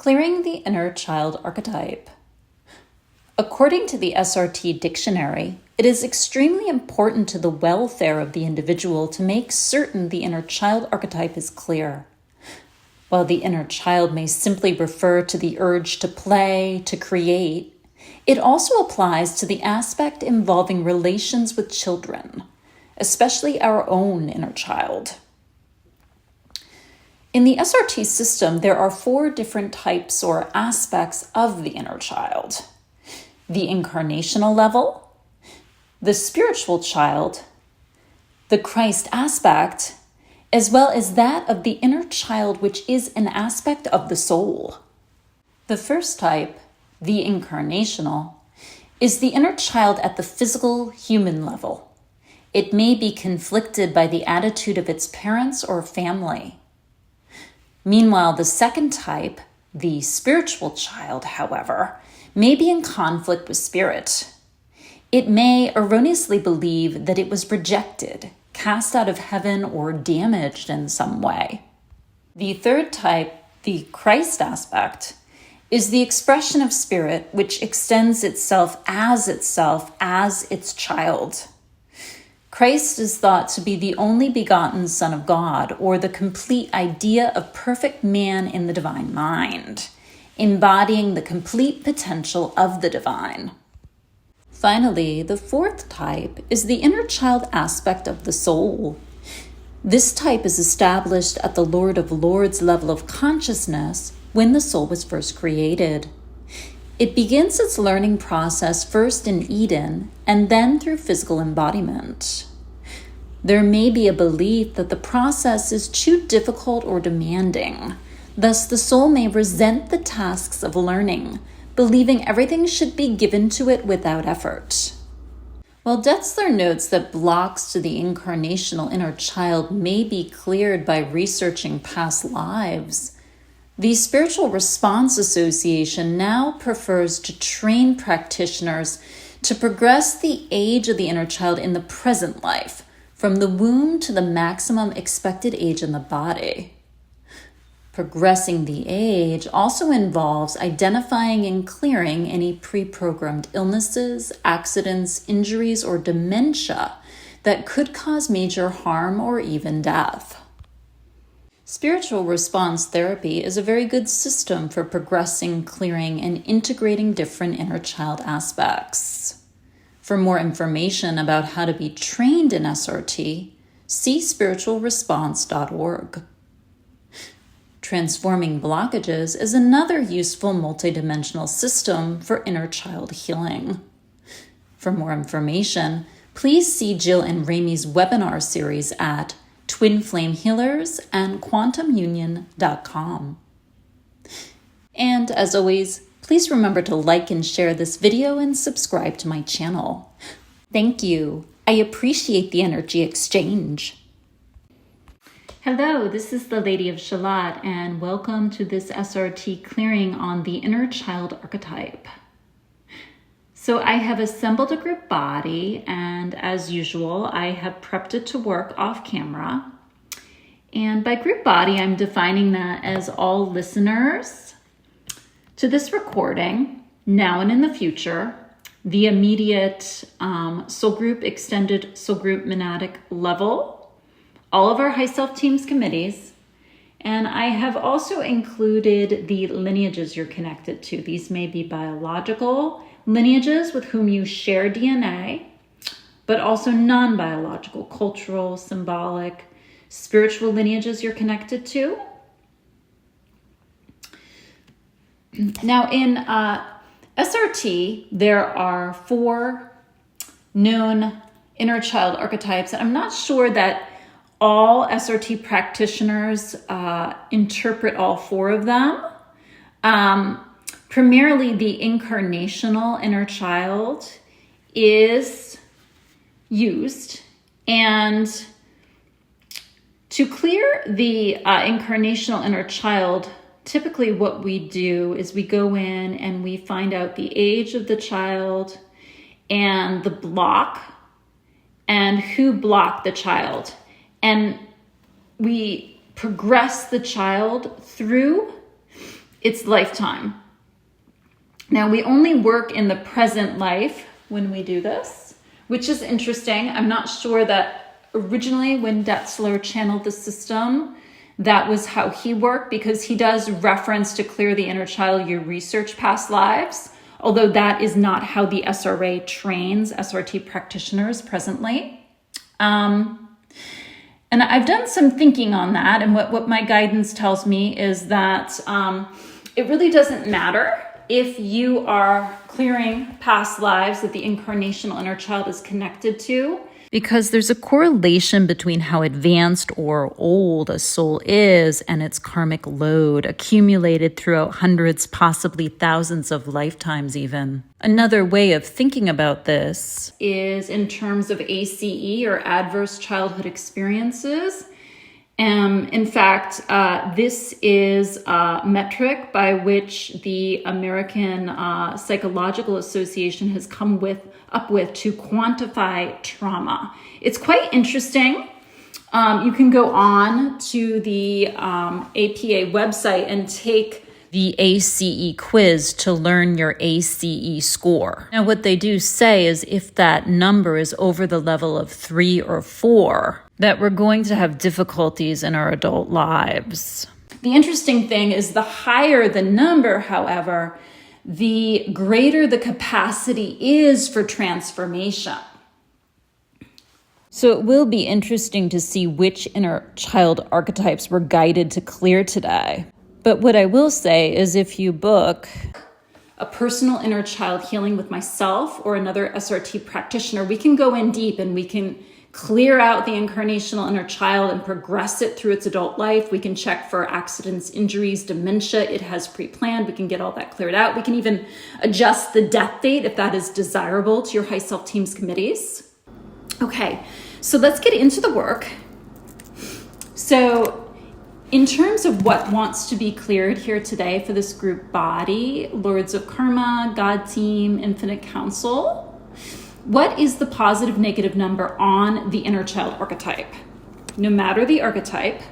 Clearing the inner child archetype. According to the SRT dictionary, it is extremely important to the welfare of the individual to make certain the inner child archetype is clear. While the inner child may simply refer to the urge to play, to create, it also applies to the aspect involving relations with children, especially our own inner child. In the SRT system, there are 4 different types or aspects of the inner child: the incarnational level, the spiritual child, the Christ aspect, as well as that of the inner child, which is an aspect of the soul. The first type, the incarnational, is the inner child at the physical human level. It may be conflicted by the attitude of its parents or family. Meanwhile, the second type, the spiritual child, however, may be in conflict with spirit. It may erroneously believe that it was rejected, cast out of heaven, or damaged in some way. The third type, the Christ aspect, is the expression of spirit which extends itself as its child. Christ is thought to be the only begotten Son of God, or the complete idea of perfect man in the divine mind, embodying the complete potential of the divine. Finally, the fourth type is the inner child aspect of the soul. This type is established at the Lord of Lords level of consciousness when the soul was first created. It begins its learning process first in Eden and then through physical embodiment. There may be a belief that the process is too difficult or demanding. Thus, the soul may resent the tasks of learning, believing everything should be given to it without effort. While Detzler notes that blocks to the incarnational inner child may be cleared by researching past lives, the Spiritual Response Association now prefers to train practitioners to progress the age of the inner child in the present life, from the womb to the maximum expected age in the body. Progressing the age also involves identifying and clearing any pre-programmed illnesses, accidents, injuries, or dementia that could cause major harm or even death. Spiritual response therapy is a very good system for progressing, clearing, and integrating different inner child aspects. For more information about how to be trained in SRT, see spiritualresponse.org. Transforming Blockages is another useful multidimensional system for inner child healing. For more information, please see Jill and Remi's webinar series at Twin Flame Healers and QuantumUnion.com. And as always, please remember to like and share this video and subscribe to my channel. Thank you. I appreciate the energy exchange. Hello, this is the Lady of Shalott, and welcome to this SRT clearing on the inner child archetype. So I have assembled a group body, and as usual, I have prepped it to work off camera. And by group body, I'm defining that as all listeners to this recording, now and in the future, the immediate soul group, extended soul group, monadic level, all of our high self teams committees, and I have also included the lineages you're connected to. These may be biological lineages with whom you share DNA, but also non-biological, cultural, symbolic, spiritual lineages you're connected to. Now in SRT, there are 4 known inner child archetypes, and I'm not sure that all SRT practitioners interpret all 4 of them. Primarily, the incarnational inner child is used, and to clear the incarnational inner child, typically what we do is we go in and we find out the age of the child and the block and who blocked the child. And we progress the child through it's lifetime. Now, we only work in the present life when we do this, which is interesting. I'm not sure that originally when Detzler channeled the system, that was how he worked, because he does reference to clear the inner child, you research past lives, although that is not how the SRA trains SRT practitioners presently. And I've done some thinking on that, and what my guidance tells me is that it really doesn't matter if you are clearing past lives that the incarnational inner child is connected to, because there's a correlation between how advanced or old a soul is and its karmic load accumulated throughout hundreds, possibly thousands of lifetimes even. Another way of thinking about this is in terms of ACE, or adverse childhood experiences. In fact, this is a metric by which the American Psychological Association has come up with to quantify trauma. It's quite interesting. You can go on to the APA website and take the ACE quiz to learn your ACE score. Now, what they do say is if that number is over the level of 3 or 4, that we're going to have difficulties in our adult lives. The interesting thing is the higher the number, however, the greater the capacity is for transformation. So it will be interesting to see which inner child archetypes we're guided to clear today. But what I will say is if you book a personal inner child healing with myself or another SRT practitioner, we can go in deep and we can clear out the incarnational inner child and progress it through its adult life. We can check for accidents, injuries, dementia. It has pre-planned. We can get all that cleared out. We can even adjust the death date if that is desirable to your high self teams committees. Okay, so let's get into the work. So in terms of what wants to be cleared here today for this group body, Lords of Karma, God Team, Infinite Council, what is the positive negative number on the inner child archetype? No matter the archetype.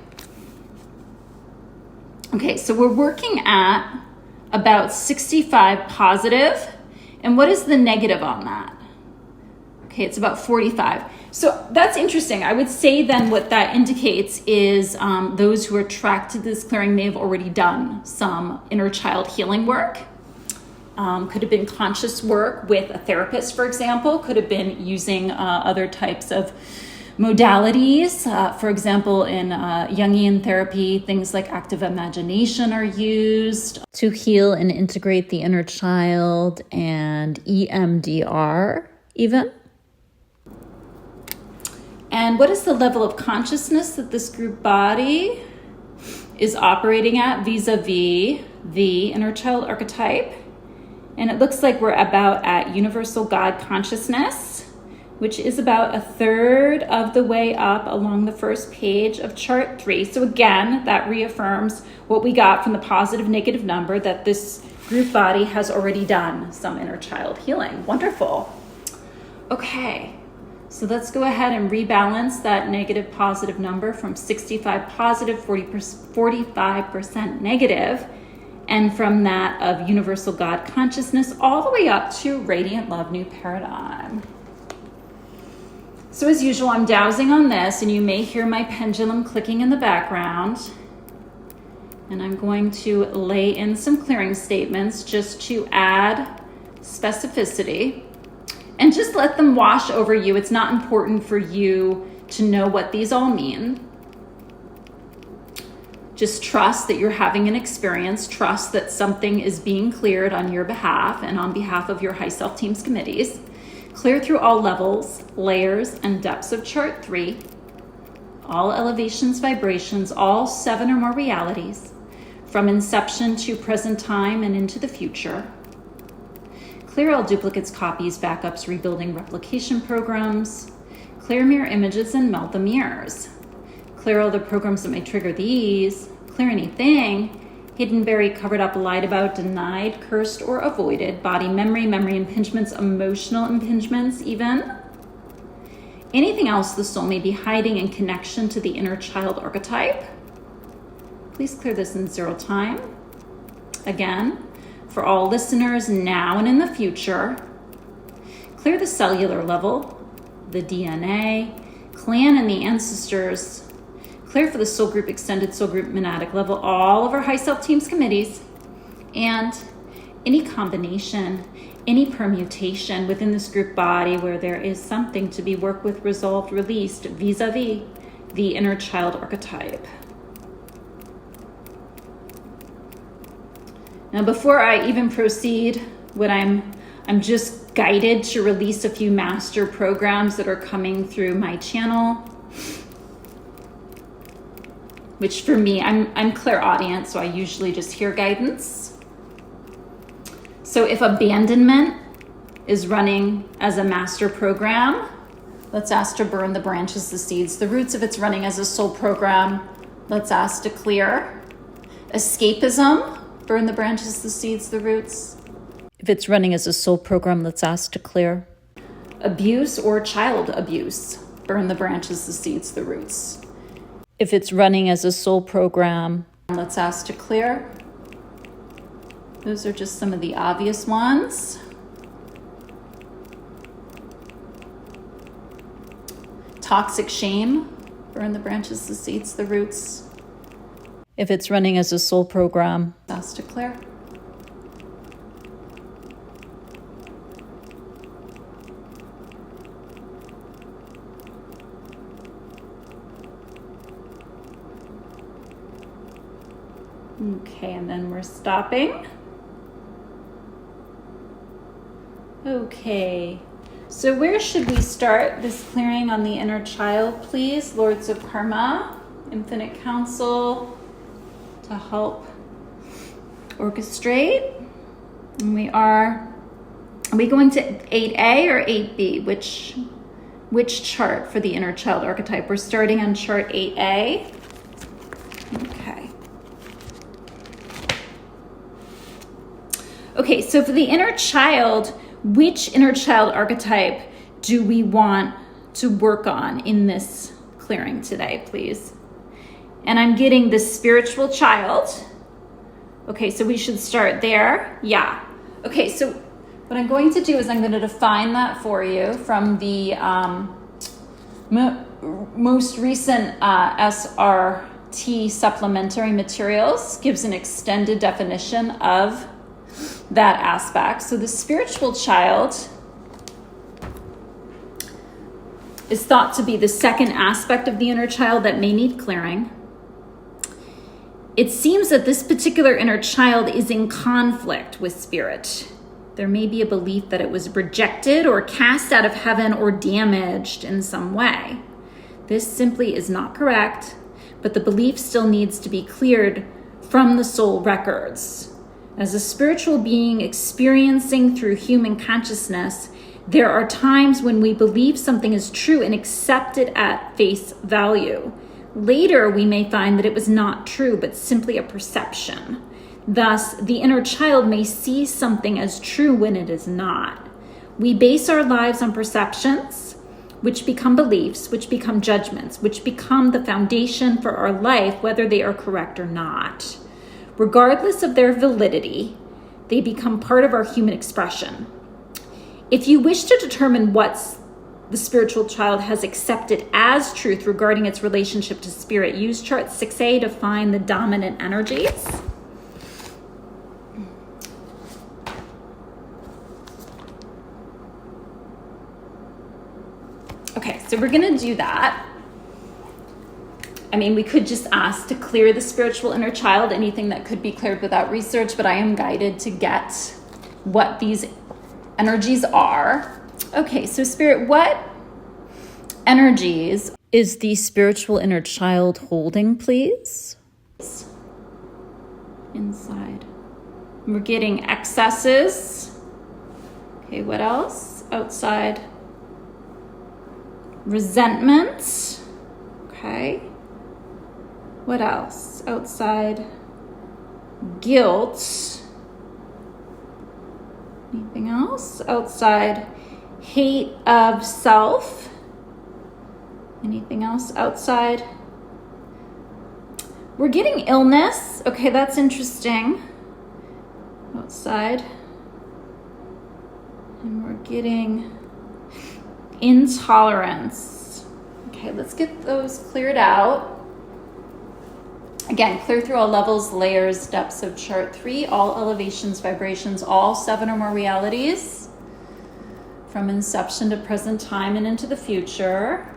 Okay, so we're working at about 65 positive. And what is the negative on that? Okay, it's about 45. So that's interesting. I would say then what that indicates is those who are attracted to this clearing may have already done some inner child healing work. Could have been conscious work with a therapist, for example. Could have been using other types of modalities. For example, in Jungian therapy, things like active imagination are used to heal and integrate the inner child, and EMDR even. And what is the level of consciousness that this group body is operating at vis-a-vis the inner child archetype? And it looks like we're about at universal God consciousness, which is about 1/3 of the way up along the first page of chart 3. So again, that reaffirms what we got from the positive negative number, that this group body has already done some inner child healing. Wonderful. Okay, so let's go ahead and rebalance that negative positive number from 65 positive, 45% negative. And from that of universal God consciousness all the way up to radiant love new paradigm. So as usual, I'm dowsing on this, and you may hear my pendulum clicking in the background. And I'm going to lay in some clearing statements just to add specificity. And just let them wash over you. It's not important for you to know what these all mean. Just trust that you're having an experience. Trust that something is being cleared on your behalf and on behalf of your high self teams committees. Clear through all levels, layers, and depths of chart 3. All elevations, vibrations, all 7 or more realities, from inception to present time and into the future. Clear all duplicates, copies, backups, rebuilding, replication programs. Clear mirror images and melt the mirrors. Clear all the programs that may trigger these. Clear anything hidden, buried, covered up, lied about, denied, cursed, or avoided. Body memory impingements, emotional impingements even. Anything else the soul may be hiding in connection to the inner child archetype. Please clear this in 0 time. Again, for all listeners now and in the future, clear the cellular level, the DNA, clan and the ancestors, clear for the soul group, extended soul group, monadic level, all of our high self teams, committees, and any combination, any permutation within this group body where there is something to be worked with, resolved, released vis-a-vis the inner child archetype. Now, before I even proceed, I'm just guided to release a few master programs that are coming through my channel, which for me, I'm clairaudient, so I usually just hear guidance. So if abandonment is running as a master program, let's ask to burn the branches, the seeds, the roots. If it's running as a soul program, let's ask to clear. Escapism, burn the branches, the seeds, the roots. If it's running as a soul program, let's ask to clear. Abuse or child abuse, burn the branches, the seeds, the roots. If it's running as a soul program, let's ask to clear. Those are just some of the obvious ones. Toxic shame, burn the branches, the seeds, the roots. If it's running as a soul program, ask to clear. Okay, and then we're stopping. Okay, so where should we start this clearing on the inner child, please? Lords of Karma, Infinite Council, to help orchestrate. And are we going to 8A or 8B? Which chart for the inner child archetype? We're starting on chart 8A. Okay. Okay, so for the inner child, which inner child archetype do we want to work on in this clearing today, please? And I'm getting the spiritual child. Okay, so we should start there. Yeah. Okay, so what I'm going to do is I'm going to define that for you from the most recent SRT supplementary materials. Gives an extended definition of that aspect. So the spiritual child is thought to be the second aspect of the inner child that may need clearing. It seems that this particular inner child is in conflict with spirit. There may be a belief that it was rejected or cast out of heaven or damaged in some way. This simply is not correct, but the belief still needs to be cleared from the soul records. As a spiritual being experiencing through human consciousness, there are times when we believe something is true and accept it at face value. Later, we may find that it was not true, but simply a perception. Thus, the inner child may see something as true when it is not. We base our lives on perceptions, which become beliefs, which become judgments, which become the foundation for our life, whether they are correct or not. Regardless of their validity, they become part of our human expression. If you wish to determine what the spiritual child has accepted as truth regarding its relationship to spirit, use chart 6A to find the dominant energies. Okay, so we're going to do that. I mean, we could just ask to clear the spiritual inner child, anything that could be cleared without research, but I am guided to get what these energies are. Okay, so Spirit, what energies is the spiritual inner child holding, please? Inside. We're getting excesses. Okay, what else? Outside. Resentment. Okay. What else? Outside. Guilt. Anything else? Outside. Hate of self. Anything else outside? We're getting illness. Okay, that's interesting. outside. And we're getting intolerance. Okay, let's get those cleared out. Again, clear through all levels, layers, depths of chart 3, all elevations, vibrations, all 7 or more realities, from inception to present time and into the future.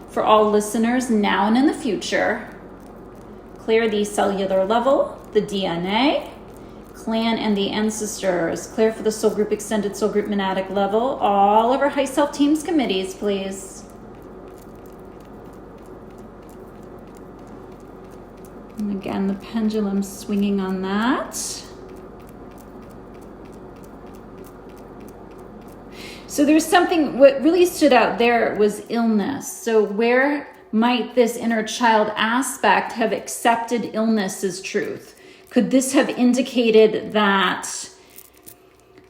For all listeners now and in the future, clear the cellular level, the DNA, clan and the ancestors. Clear for the soul group, extended soul group, monadic level. All of our high self teams, committees, please. And again, the pendulum swinging on that. So there's something, what really stood out there was illness. So where might this inner child aspect have accepted illness as truth? Could this have indicated that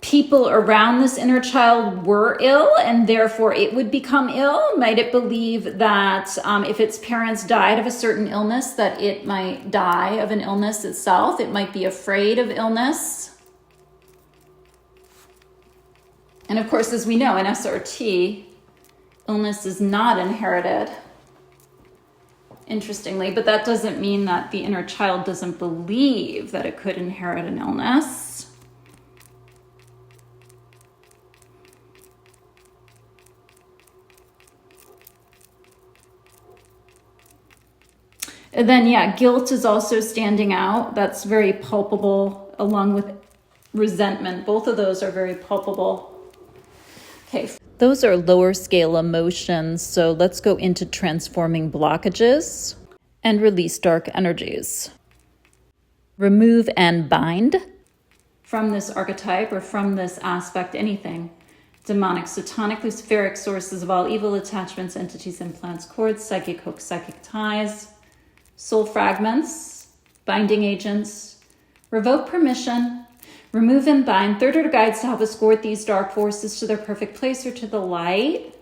people around this inner child were ill and therefore it would become ill? Might it believe that if its parents died of a certain illness, that it might die of an illness itself? It might be afraid of illness. And of course, as we know in SRT, illness is not inherited, interestingly, but that doesn't mean that the inner child doesn't believe that it could inherit an illness. And then, yeah, guilt is also standing out. That's very palpable, along with resentment. Both of those are very palpable. Okay, those are lower scale emotions. So let's go into transforming blockages and release dark energies. Remove and bind from this archetype or from this aspect anything. Demonic, satanic, luciferic sources of all evil attachments, entities, implants, cords, psychic hooks, psychic ties, soul fragments, binding agents. Revoke permission. Remove and bind. Third order guides to help escort these dark forces to their perfect place or to the light.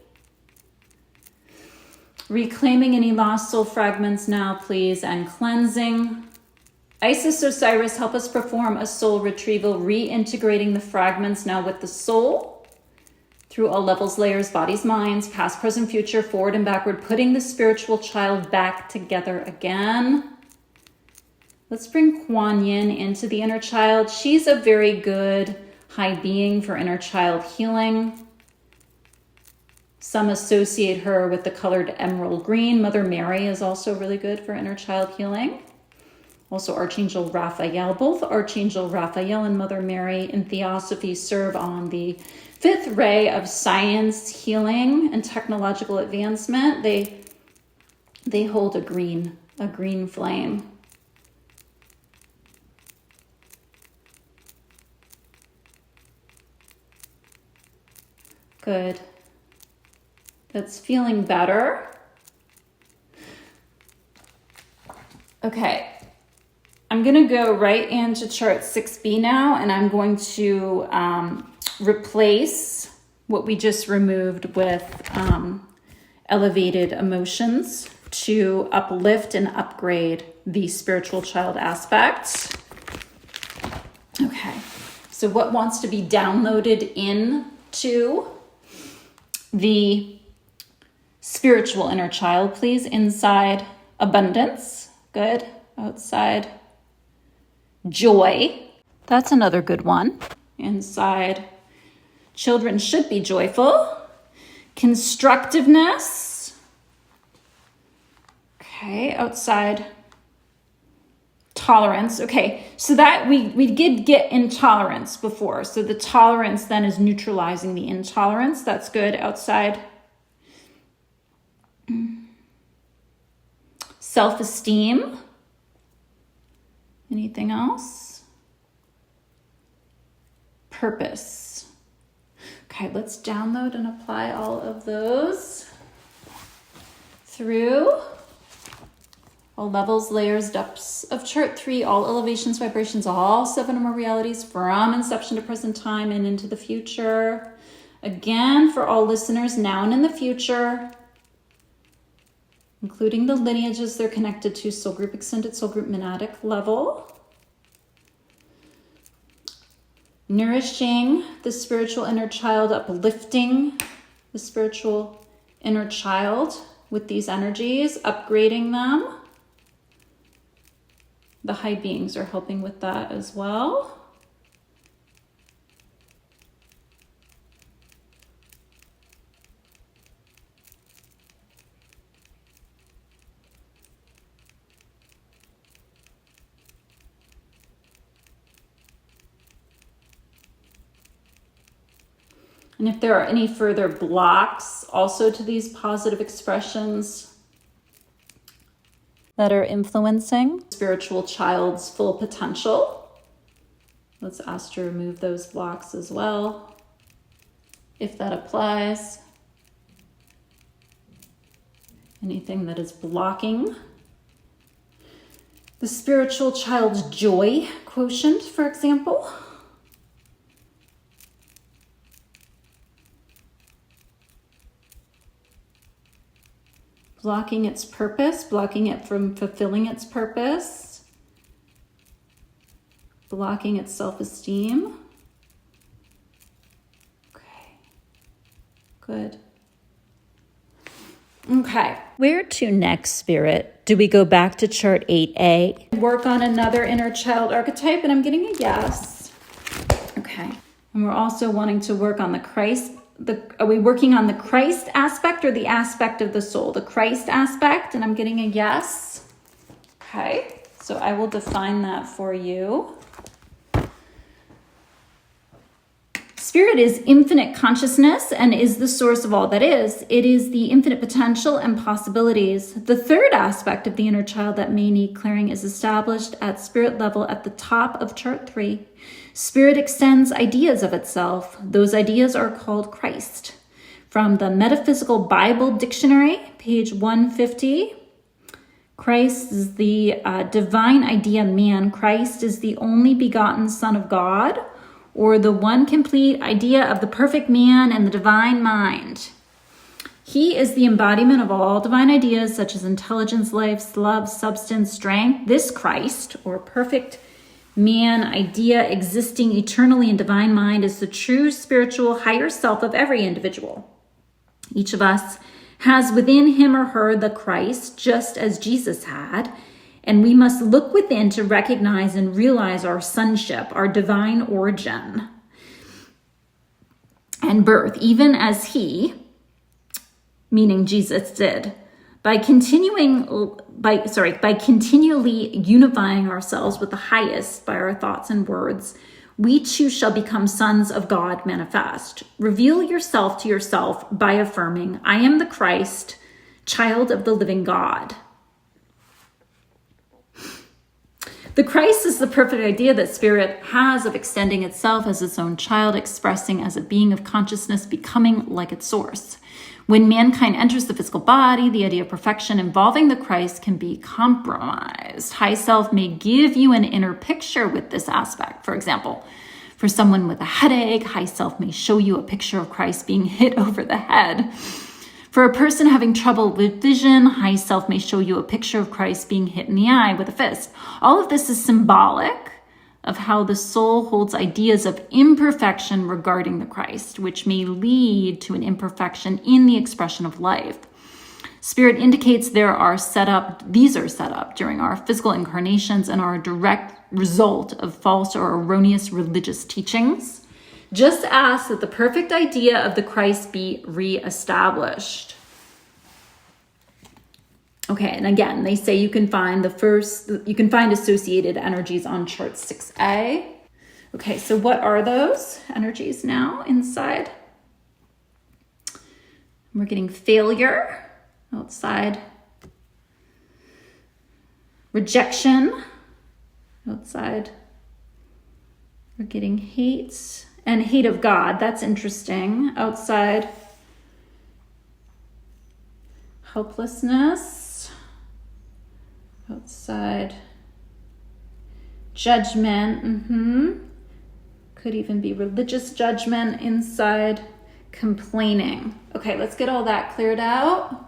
Reclaiming any lost soul fragments now, please, and cleansing. Isis, Osiris, help us perform a soul retrieval, reintegrating the fragments now with the soul through all levels, layers, bodies, minds, past, present, future, forward and backward, putting the spiritual child back together again. Let's bring Kuan Yin into the inner child. She's a very good high being for inner child healing. Some associate her with the colored emerald green. Mother Mary is also really good for inner child healing. Also Archangel Raphael. Both Archangel Raphael and Mother Mary in Theosophy serve on the fifth ray of science, healing, and technological advancement. They hold a green flame. Good. That's feeling better. Okay. I'm going to go right into chart 6B now, and I'm going to replace what we just removed with elevated emotions to uplift and upgrade the spiritual child aspect. Okay. So what wants to be downloaded into the spiritual inner child, please? Inside, abundance. Good. Outside, joy. That's another good one. Inside, children should be joyful. Constructiveness. Okay. Outside, tolerance. Okay. So that we did get intolerance before. So the tolerance then is neutralizing the intolerance. That's good. Outside, self-esteem. Anything else? Purpose. Okay, let's download and apply all of those through all levels, layers, depths of chart 3, all elevations, vibrations, all 7 or more realities from inception to present time and into the future. Again, for all listeners now and in the future, including the lineages they're connected to, soul group, extended soul group, monadic level. nourishing the spiritual inner child, uplifting the spiritual inner child with these energies, upgrading them. The high beings are helping with that as well. And if there are any further blocks also to these positive expressions that are influencing spiritual child's full potential, let's ask to remove those blocks as well, if that applies. Anything that is blocking the spiritual child's joy quotient, for example. Blocking its purpose, blocking it from fulfilling its purpose, blocking its self-esteem. Okay, good. Okay, where to next, Spirit? Do we go back to chart 8A? Work on another inner child archetype, and I'm getting a yes. Okay, and we're also wanting to work on the Christ. Are we working on the Christ aspect or the aspect of the soul? The Christ aspect, and I'm getting a yes. Okay, so I will define that for you. Spirit is infinite consciousness and is the source of all that is. It is the infinite potential and possibilities. The third aspect of the inner child that may need clearing is established at spirit level at the top of chart 3. Spirit extends ideas of itself. Those ideas are called Christ. From the Metaphysical Bible Dictionary, page 150, Christ is the divine idea man. Christ is the only begotten Son of God, or the one complete idea of the perfect man and the divine mind. He is the embodiment of all divine ideas such as intelligence, life, love, substance, strength. This Christ, or perfect man idea existing eternally in divine mind, is the true spiritual higher self of every individual. Each of us has within him or her the Christ, just as Jesus had, and we must look within to recognize and realize our sonship, our divine origin and birth, even as he, meaning Jesus, did. By continually unifying ourselves with the highest by our thoughts and words, we too shall become sons of God manifest. Reveal yourself to yourself by affirming, I am the Christ, child of the living God. The Christ is the perfect idea that Spirit has of extending itself as its own child, expressing as a being of consciousness, becoming like its source. When mankind enters the physical body, the idea of perfection involving the Christ can be compromised. High self may give you an inner picture with this aspect. For example, for someone with a headache, high self may show you a picture of Christ being hit over the head. For a person having trouble with vision, high self may show you a picture of Christ being hit in the eye with a fist. All of this is symbolic of how the soul holds ideas of imperfection regarding the Christ, which may lead to an imperfection in the expression of life. Spirit indicates these are set up during our physical incarnations and are a direct result of false or erroneous religious teachings. Just ask that the perfect idea of the Christ be reestablished. Okay, and again, they say you can find associated energies on chart 6A. Okay, so what are those energies now inside? We're getting failure outside. Rejection outside. We're getting hate. And hate of God, that's interesting. Outside, helplessness. Outside, judgment. Could even be religious judgment. Inside, complaining. Okay, let's get all that cleared out.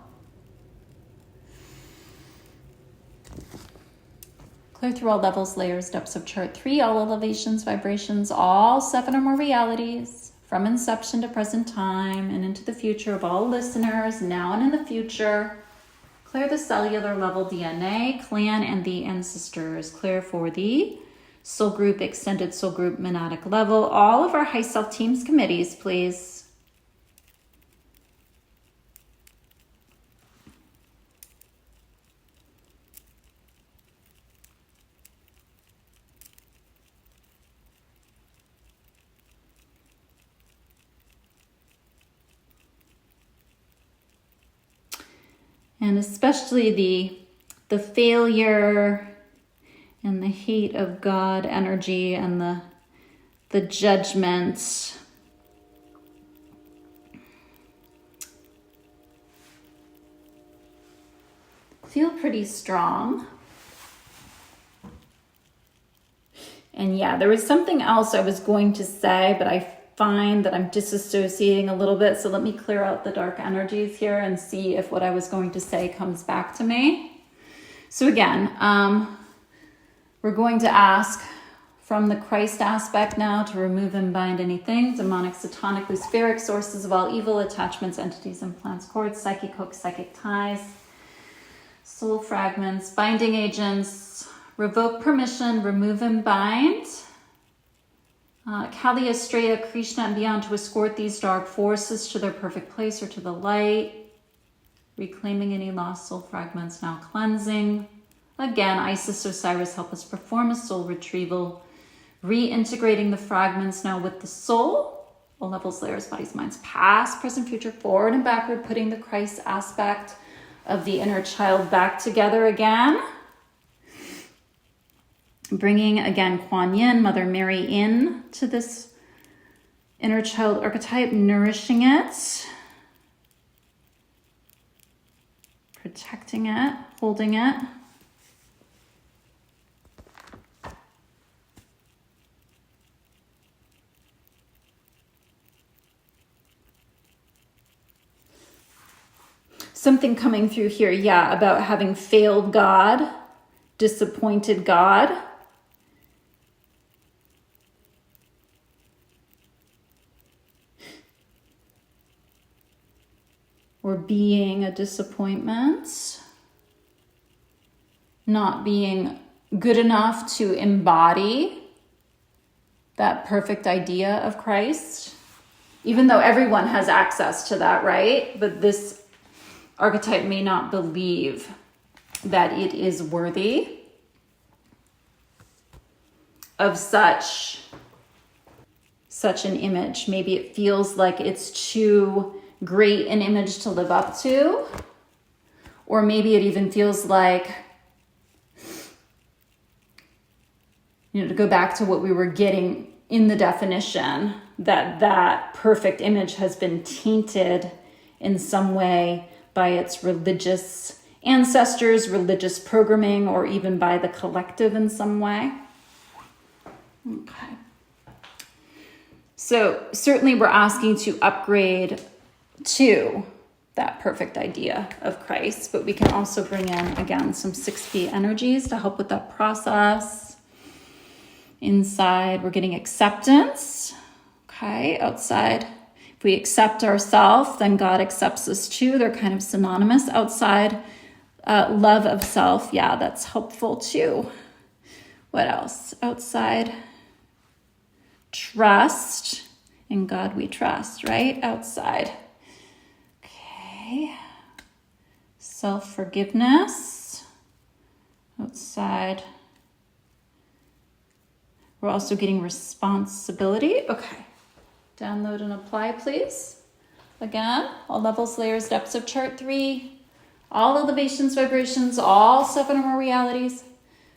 Clear through all levels, layers, depths of chart 3, all elevations, vibrations, all 7 or more realities, from inception to present time and into the future of all listeners, now and in the future. Clear the cellular level DNA, clan, and the ancestors. Clear for the soul group, extended soul group, monadic level, all of our high self teams, committees, please. And especially the failure and the hate of God energy and the judgment. Feel pretty strong. And yeah, there was something else I was going to say, but I find that I'm disassociating a little bit. So let me clear out the dark energies here and see if what I was going to say comes back to me. So again, we're going to ask from the Christ aspect now to remove and bind anything, demonic, satanic, luciferic, sources of all evil, attachments, entities, implants, cords, psychic hooks, psychic ties, soul fragments, binding agents, revoke permission, remove and bind. Kali, Estrella, Krishna, and beyond to escort these dark forces to their perfect place or to the light. Reclaiming any lost soul fragments, now cleansing. Again, Isis, Osiris, help us perform a soul retrieval. Reintegrating the fragments now with the soul. All levels, layers, bodies, minds, past, present, future, forward and backward. Putting the Christ aspect of the inner child back together again. Bringing, again, Kuan Yin, Mother Mary in to this inner child archetype, nourishing it, protecting it, holding it. Something coming through here, yeah, about having failed God, disappointed God. Or being a disappointment, not being good enough to embody that perfect idea of Christ, even though everyone has access to that, right? But this archetype may not believe that it is worthy of such an image. Maybe it feels like it's too great an image to live up to, or maybe it even feels like, to go back to what we were getting in the definition, that perfect image has been tainted in some way by its religious ancestors, religious programming, or even by the collective in some way. Okay. So certainly we're asking to upgrade to that perfect idea of Christ, but we can also bring in, again, some 6B energies to help with that process. Inside, we're getting acceptance. Okay, outside, if we accept ourselves, then God accepts us too. They're kind of synonymous. Outside, love of self. Yeah, that's helpful too. What else? Outside, trust. In God we trust, right? Outside. Okay. Self-forgiveness. Outside. We're also getting responsibility. Okay. Download and apply, please. Again, all levels, layers, depths of chart 3. All elevations, vibrations, all 7 or more realities.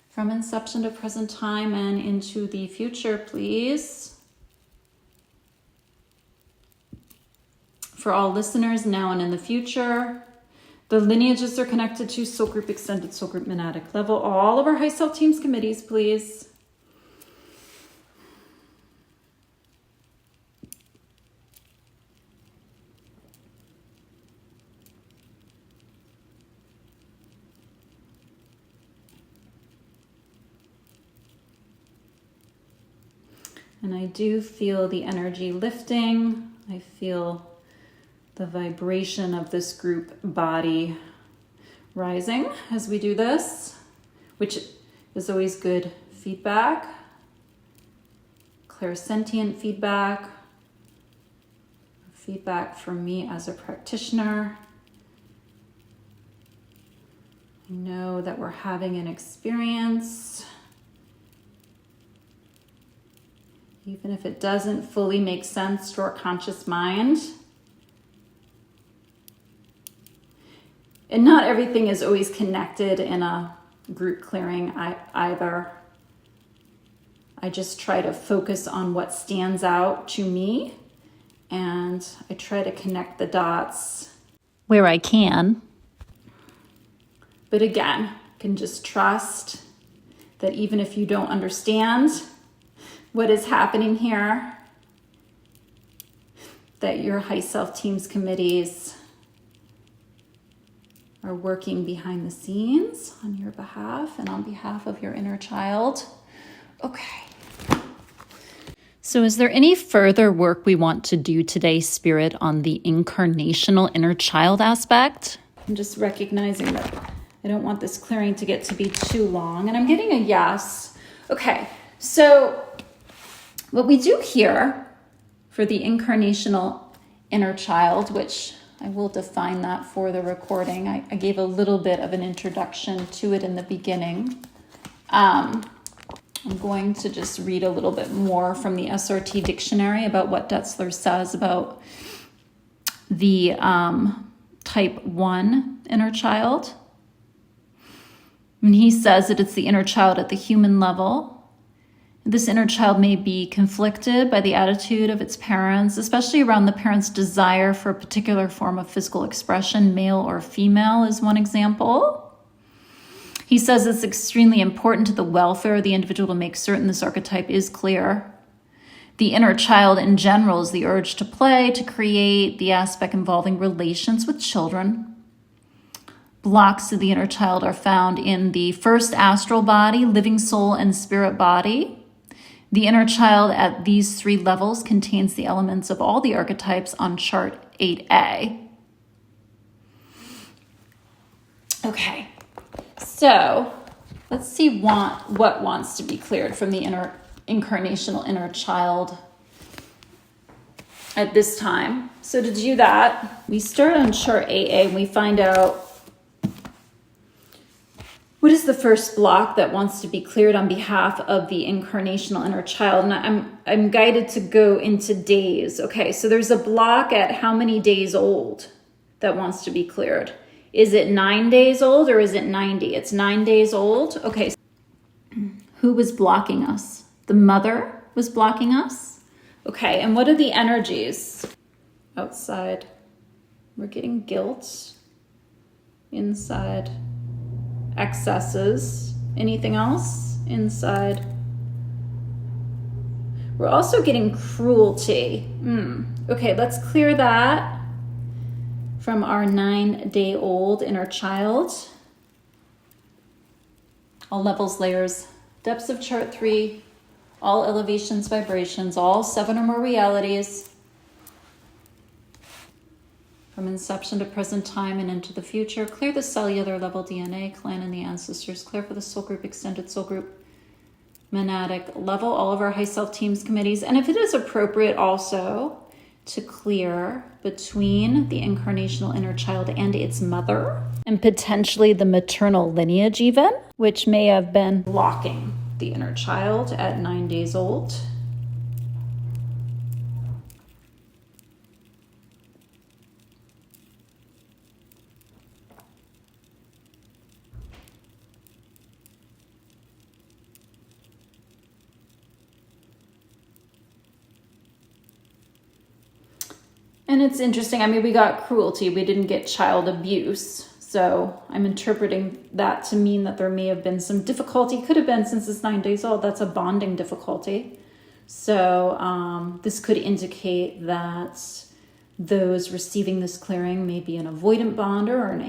From inception to present time and into the future, please. For all listeners now and in the future. The lineages are connected to soul group, extended soul group, monadic level. All of our high self teams, committees, please. And I do feel the energy lifting. I feel the vibration of this group body rising as we do this, which is always good feedback, clairsentient feedback, feedback from me as a practitioner. I know that we're having an experience, even if it doesn't fully make sense to our conscious mind. And not everything is always connected in a group clearing either. I just try to focus on what stands out to me, and I try to connect the dots where I can. But again, can just trust that even if you don't understand what is happening here, that your high self teams committees are working behind the scenes on your behalf and on behalf of your inner child. Okay. So is there any further work we want to do today, Spirit, on the incarnational inner child aspect? I'm just recognizing that I don't want this clearing to get to be too long, and I'm getting a yes. Okay, so what we do here for the incarnational inner child, which I will define that for the recording. I gave a little bit of an introduction to it in the beginning. I'm going to just read a little bit more from the SRT dictionary about what Detzler says about the type 1 inner child. And he says that it's the inner child at the human level. This inner child may be conflicted by the attitude of its parents, especially around the parents' desire for a particular form of physical expression, male or female is one example. He says it's extremely important to the welfare of the individual to make certain this archetype is clear. The inner child in general is the urge to play, to create, the aspect involving relations with children. Blocks to the inner child are found in the first astral body, living soul, and spirit body. The inner child at these 3 levels contains the elements of all the archetypes on chart 8A. Okay, so let's see what wants to be cleared from the incarnational inner child at this time. So to do that, we start on chart 8A and we find out what is the first block that wants to be cleared on behalf of the incarnational inner child. And I'm guided to go into days. Okay, so there's a block at how many days old that wants to be cleared. Is it 9 days old or is it 90? It's 9 days old. Okay, so who was blocking us? The mother was blocking us? Okay, and what are the energies outside? We're getting guilt. Inside, excesses. Anything else? Inside. We're also getting cruelty. Okay, let's clear that from our 9-day-old inner child. All levels, layers, depths of chart 3, all elevations, vibrations, all 7 or more realities, from inception to present time and into the future. Clear the cellular level DNA, clan, and the ancestors. Clear for the soul group, extended soul group, monadic level, all of our high self teams, committees. And if it is appropriate also to clear between the incarnational inner child and its mother, and potentially the maternal lineage even, which may have been blocking the inner child at 9 days old. And it's interesting. I mean, we got cruelty. We didn't get child abuse. So I'm interpreting that to mean that there may have been some difficulty. Could have been, since it's 9 days old, that's a bonding difficulty. So this could indicate that those receiving this clearing may be an avoidant bonder or an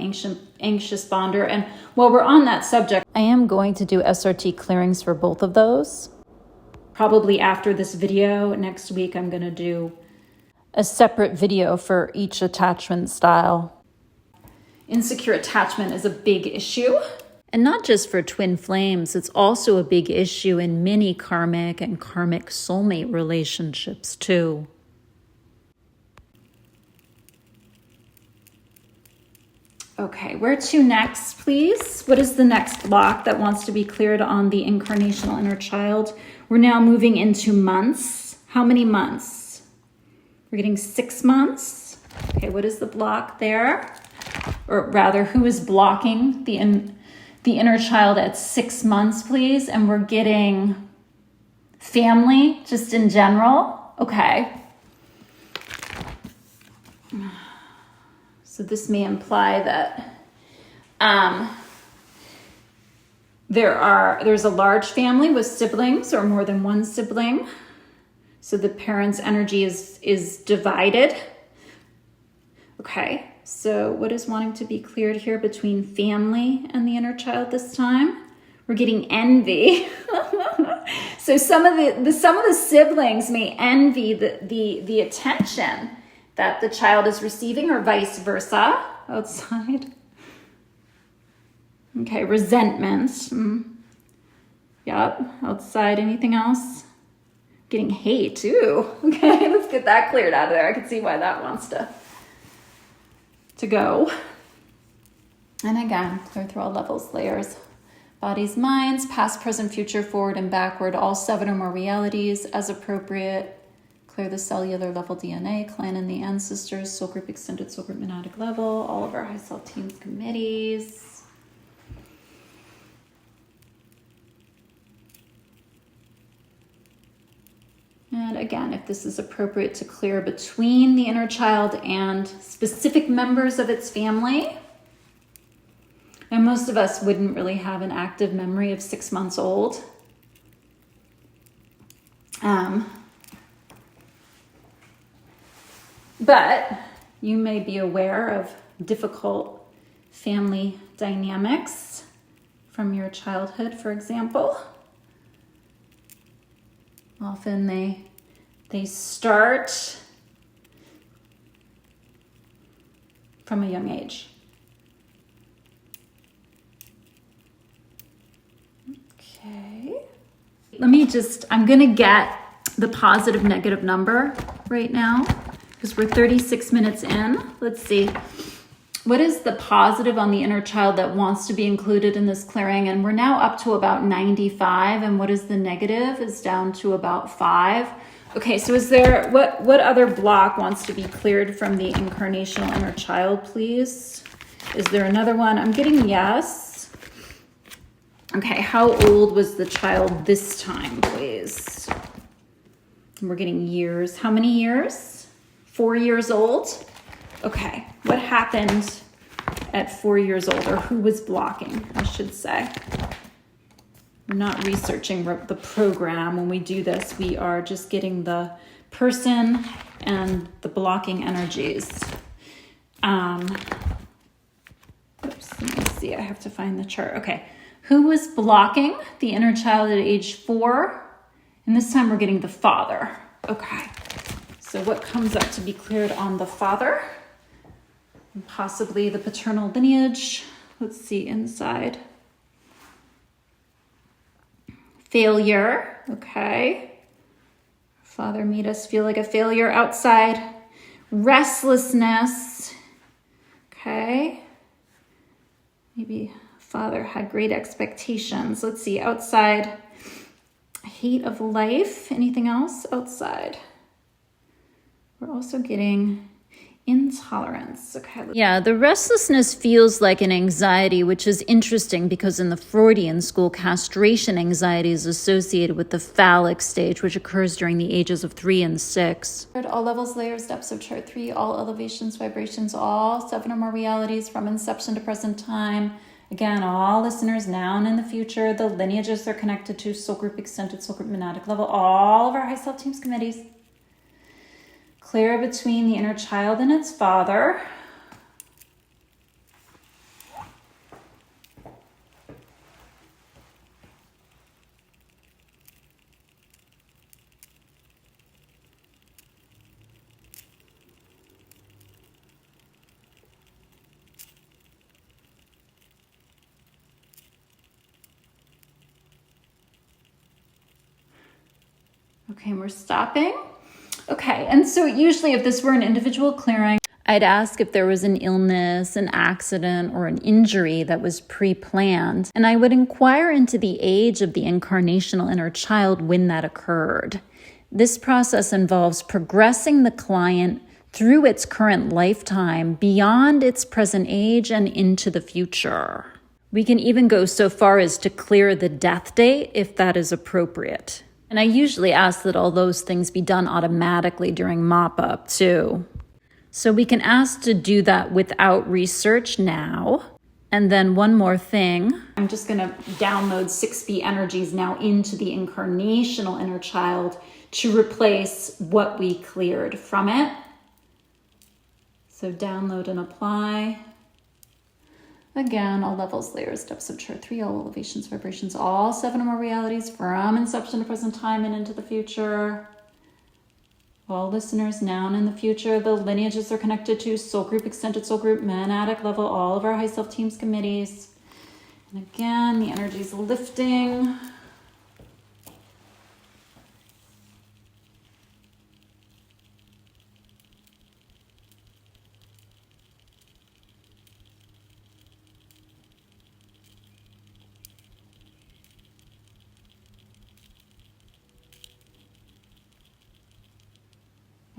anxious bonder. And while we're on that subject, I am going to do SRT clearings for both of those. probably after this video, next week, I'm going to do a separate video for each attachment style. Insecure attachment is a big issue. And not just for twin flames, it's also a big issue in many karmic and karmic soulmate relationships too. Okay, where to next, please? What is the next block that wants to be cleared on the incarnational inner child? We're now moving into months. How many months? We're getting 6 months. Okay, what is the block there? Or rather, who is blocking the inner child at 6 months, please? And we're getting family, just in general. Okay. So this may imply that there's a large family with siblings or more than one sibling. So the parent's energy is divided. Okay. So what is wanting to be cleared here between family and the inner child this time? We're getting envy. So some of the siblings may envy the attention that the child is receiving, or vice versa outside. Okay, resentment. Yep, outside. Anything else? Getting hate too. Okay, let's get that cleared out of there. I can see why that wants to go. And again, clear through all levels, layers, bodies, minds, past, present, future, forward, and backward, all 7 or more realities as appropriate. Clear the cellular level DNA, clan and the ancestors, soul group, extended soul group, monadic level, all of our high self teams, committees. And again, if this is appropriate to clear between the inner child and specific members of its family. And most of us wouldn't really have an active memory of 6 months old. But you may be aware of difficult family dynamics from your childhood, for example. Often they start from a young age. Okay. I'm going to get the positive negative number right now because we're 36 minutes in. Let's see. What is the positive on the inner child that wants to be included in this clearing? And we're now up to about 95. And what is the negative? Is down to about 5. Okay, so is there, what other block wants to be cleared from the incarnational inner child, please? Is there another one? I'm getting yes. Okay, how old was the child this time, please? We're getting years. How many years? 4 years old? Okay, what happened at 4 years old, or who was blocking, I should say. We're not researching the program. When we do this, we are just getting the person and the blocking energies. Oops, let me see, I have to find the chart. Okay, who was blocking the inner child at age 4? And this time we're getting the father. Okay, so what comes up to be cleared on the father? And possibly the paternal lineage. Let's see inside. Failure. Okay. Father made us feel like a failure outside. Restlessness. Okay. Maybe father had great expectations. Let's see. Outside. Hate of life. Anything else outside? We're also getting intolerance. Okay. Yeah, the restlessness feels like an anxiety, which is interesting because in the Freudian school, castration anxiety is associated with the phallic stage, which occurs during the ages of 3 and 6. All levels, layers, depths of chart 3, all elevations, vibrations, all 7 or more realities from inception to present time. Again, all listeners now and in the future, the lineages they're connected to, soul group, extended soul group, monadic level, all of our high self teams, committees. Clear between the inner child and its father. Okay, and we're stopping. Okay, and so usually if this were an individual clearing, I'd ask if there was an illness, an accident, or an injury that was pre-planned, and I would inquire into the age of the incarnational inner child when that occurred. This process involves progressing the client through its current lifetime, beyond its present age, and into the future. We can even go so far as to clear the death date if that is appropriate. And I usually ask that all those things be done automatically during mop-up too. So we can ask to do that without research now. And then one more thing, I'm just going to download 6B energies now into the incarnational inner child to replace what we cleared from it. So download and apply. Again, all levels, layers, depths of chart 3, all elevations, vibrations, all 7 or more realities from inception to present time and into the future. All listeners now and in the future, the lineages are connected to soul group, extended soul group, men-adic level, all of our high self teams, committees. And again, the energy is lifting.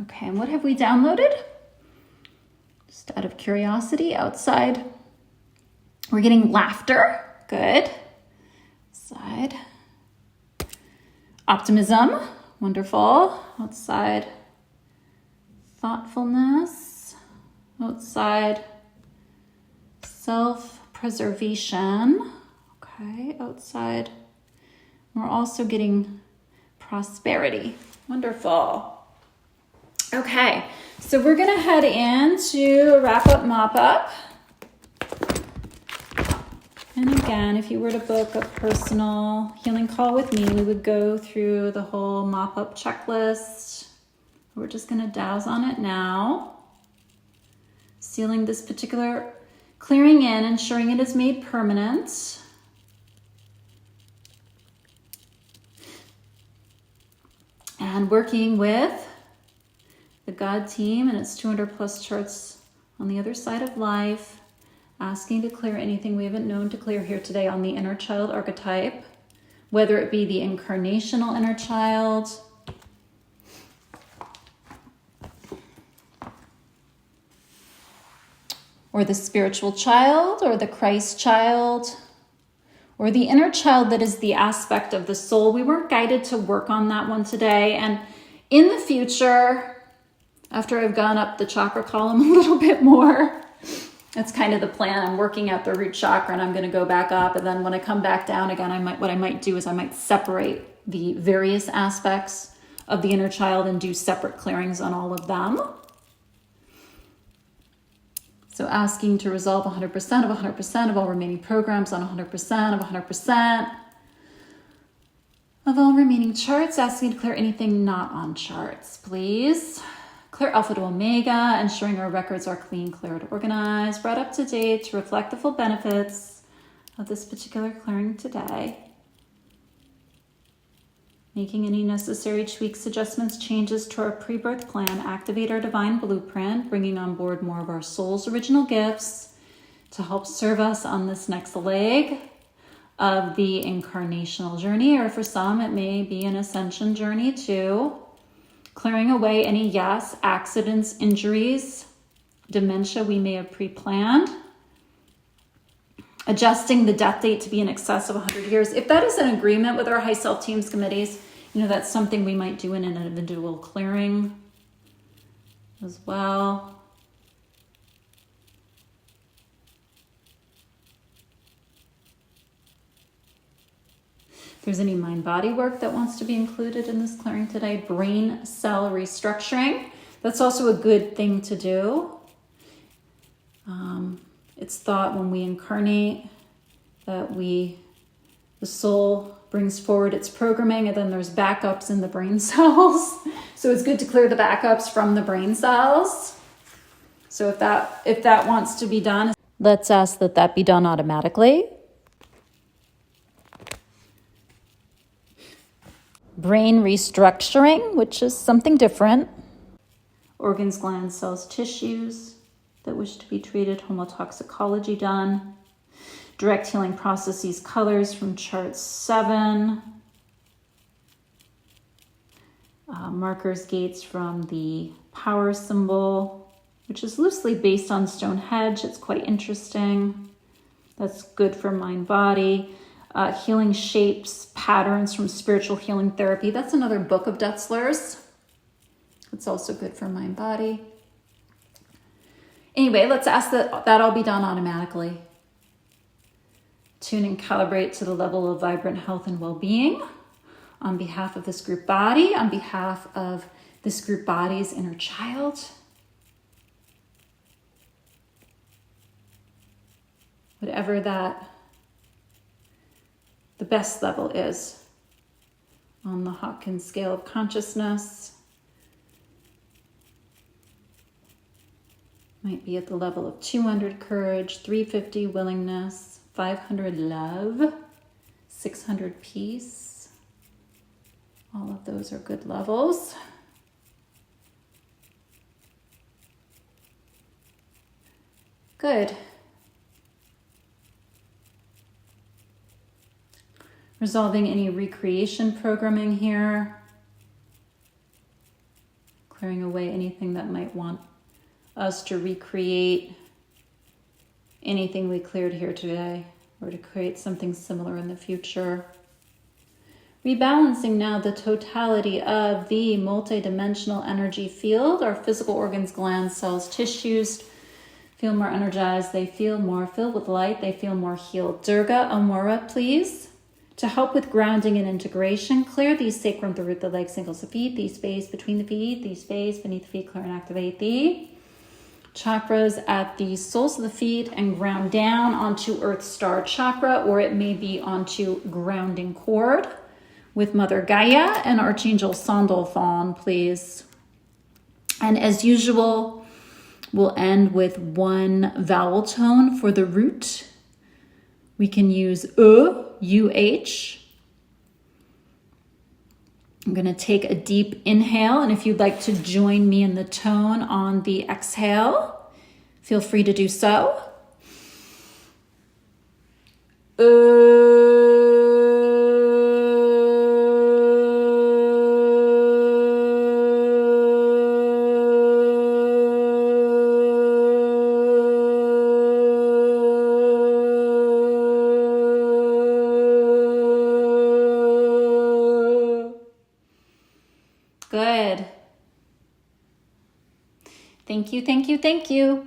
Okay, and what have we downloaded? Just out of curiosity, outside. We're getting laughter. Good. Outside. Optimism. Wonderful. Outside. Thoughtfulness. Outside. Self-preservation. Okay, outside. We're also getting prosperity. Wonderful. Okay, so we're going to head into wrap up, mop up. And again, if you were to book a personal healing call with me, we would go through the whole mop up checklist. We're just going to douse on it now. Sealing this particular clearing in, ensuring it is made permanent. And working with the God team and its 200 plus charts on the other side of life, asking to clear anything we haven't known to clear here today on the inner child archetype, whether it be the incarnational inner child, or the spiritual child, or the Christ child, or the inner child that is the aspect of the soul. We weren't guided to work on that one today. And in the future, after I've gone up the chakra column a little bit more, that's kind of the plan. I'm working at the root chakra and I'm going to go back up. And then when I come back down again, what I might do is I might separate the various aspects of the inner child and do separate clearings on all of them. So asking to resolve 100% of 100% of all remaining programs on 100% of 100% of all remaining charts. Asking to clear anything not on charts, please. Clear Alpha to Omega, ensuring our records are clean, cleared, organized, brought up to date to reflect the full benefits of this particular clearing today. Making any necessary tweaks, adjustments, changes to our pre-birth plan, activate our divine blueprint, bringing on board more of our soul's original gifts to help serve us on this next leg of the incarnational journey, or for some, it may be an ascension journey too. Clearing away any, accidents, injuries, dementia we may have pre-planned. Adjusting the death date to be in excess of 100 years. If that is an agreement with our high self teams committees, that's something we might do in an individual clearing as well. If there's any mind-body work that wants to be included in this clearing today, brain cell restructuring, that's also a good thing to do. It's thought when we incarnate that the soul brings forward its programming, and then there's backups in the brain cells. So it's good to clear the backups from the brain cells. So if that wants to be done, let's ask that be done automatically. brain restructuring, which is something different. Organs, glands, cells, tissues that wish to be treated, homotoxicology done. Direct healing processes, colors from chart 7. Markers, gates from the power symbol, which is loosely based on Stonehenge. It's quite interesting. That's good for mind, body. Healing shapes, patterns from spiritual healing therapy. That's another book of Detzler's. It's also good for mind, body. Anyway, let's ask that all be done automatically. Tune and calibrate to the level of vibrant health and well-being on behalf of this group body, on behalf of this group body's inner child. Whatever that the best level is on the Hawkins scale of consciousness. Might be at the level of 200 courage, 350 willingness, 500 love, 600 peace. All of those are good levels. Good. Resolving any recreation programming here. Clearing away anything that might want us to recreate anything we cleared here today or to create something similar in the future. Rebalancing now the totality of the multidimensional energy field. Our physical organs, glands, cells, tissues feel more energized. They feel more filled with light. They feel more healed. Durga, Amora, please. To help with grounding and integration, clear the sacrum, the root, the legs, ankles, the feet, the space between the feet, the space beneath the feet, clear and activate the chakras at the soles of the feet and ground down onto Earth Star chakra, or it may be onto grounding cord with Mother Gaia and Archangel Sandalphon, please. And as usual, we'll end with one vowel tone for the root. We can use UH. I'm going to take a deep inhale, and if you'd like to join me in the tone on the exhale, feel free to do so. Good. Thank you, thank you, thank you.